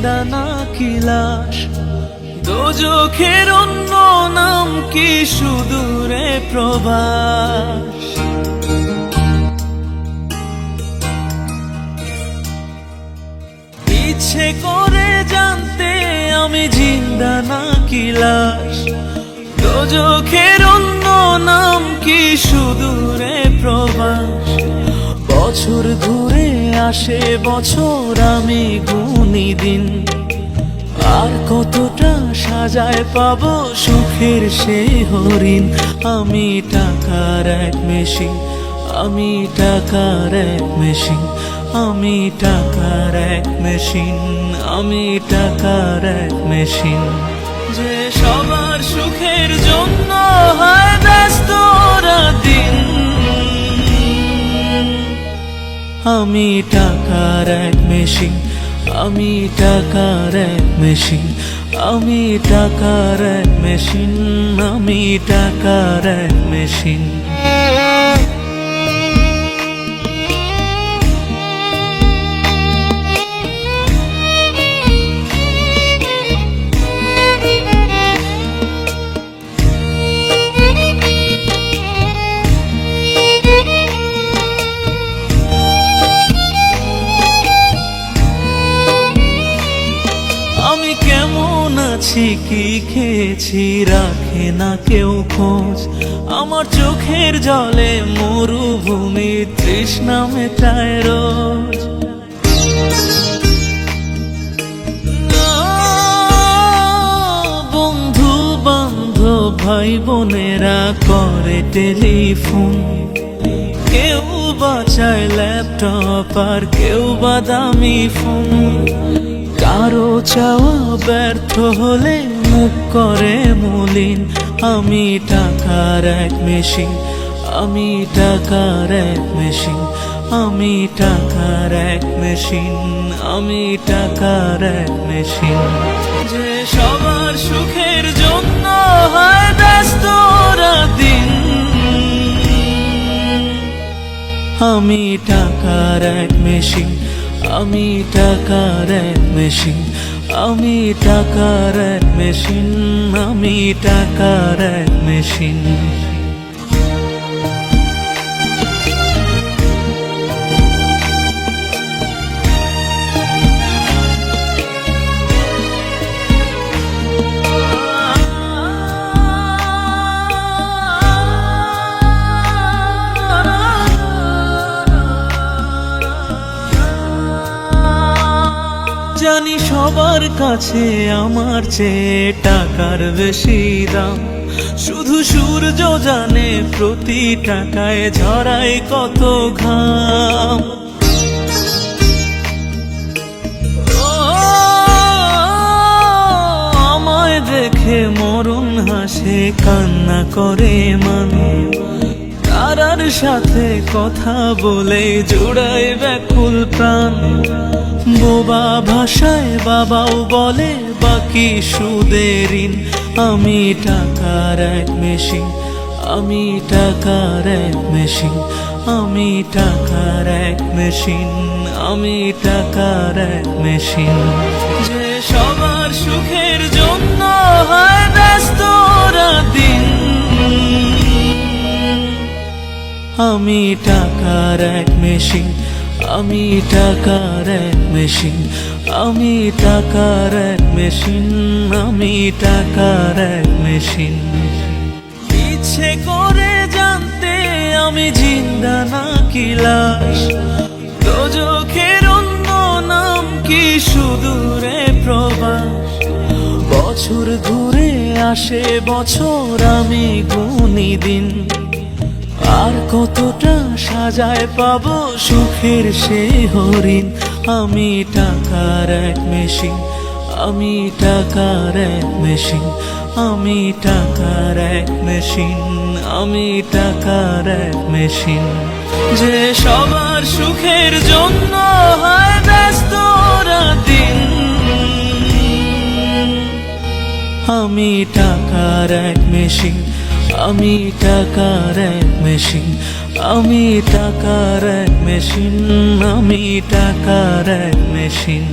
জিন্দা নাকি লাশ, দোজখের অন্য নাম কি সুদূরে প্রবাস। ইচ্ছে করে জানতে আমি জিন্দা নাকি লাশ, দোজখের অন্য নাম কি সুদূরে প্রবাস। বছর ঘুরে আসে বছর, আমি গুনি দিন, আর কতটা সাজায় পাবো সুখের সেই হরিণ। আমি টাকার এক মেশিন, আমি টাকার এক মেশিন, আমি টাকার এক মেশিন, আমি টাকার এক মেশিন। যে সবার সুখের জন্য হয় ব্যস্ত দিন, আমি টাকার এক মেশিন, আমি টাকার এক মেশিন, আমি টাকার এক মেশিন, আমি টাকার এক মেশিন। আমি কেমন আছি কি খেয়েছি রাখে না কেউ খোঁজ, আমার চোখের জলে মরুভূমি তৃষ্ণা মেটায় রোজ। বন্ধু বান্ধব ভাই বোনেরা করে টেলিফোন, কেউ বাঁচায় ল্যাপটপ আর কেউ বা দামি ফোন। কারো চাওয়া ব্যর্থ হলে মুখ করে মলিন, আমি টাকার এক মেশিন, আমি টাকার এক মেশিন, আমি টাকার এক মেশিন, আমি টাকার এক মেশিন। যে সবার সুখের জন্য হয় ব্যস্ত দিন, আমি টাকার এক মেশিন, আমি টাকার এক মেশিন, আমি টাকার এক মেশিন, আমি টাকার এক মেশিন। জানি সবার কাছে আমার চেয়ে টাকার বেশি দাম, শুধু সূর্য জানে প্রতি টাকায় ঝরায় কত ঘাম। আমায় দেখে মরণ হাসে কান্না করে মান, তারার সাথে কথা বলে জোড়ায় ব্যাকুল প্রাণ। বোবা ভাষায় বাবাও বলে বাকি সুদের ঋণ, আমি টাকার এক মেশিন, আমি টাকার এক মেশিন, আমি টাকার এক মেশিন, আমি টাকার এক মেশিন। যে সবার সুখের জন্য হয় ব্যস্ত দিন, আমি টাকার এক মেশিন, আমি টাকার এক মেশিন, আমি টাকার এক মেশিন, আমি টাকার এক মেশিন। ইচ্ছে করে জানতে আমি জিন্দা নাকি লাশ, দোজখের অন্য নাম কি সুদূরে প্রবাস। বছর ঘুরে আসে বছর, আমি গুনি দিন, আর কতটা সাজায় পাবো সুখের সেই হরিণ। আমি টাকার এক মেশিন, আমি টাকার এক মেশিন, আমি টাকার এক মেশিন, আমি টাকার এক মেশিন। যে সবার সুখের জন্য হয় ব্যস্ত দিন, আমি টাকার এক মেশিন, আমি টাকার এক মেশিন, আমি টাকার এক মেশিন, আমি টাকার এক মেশিন।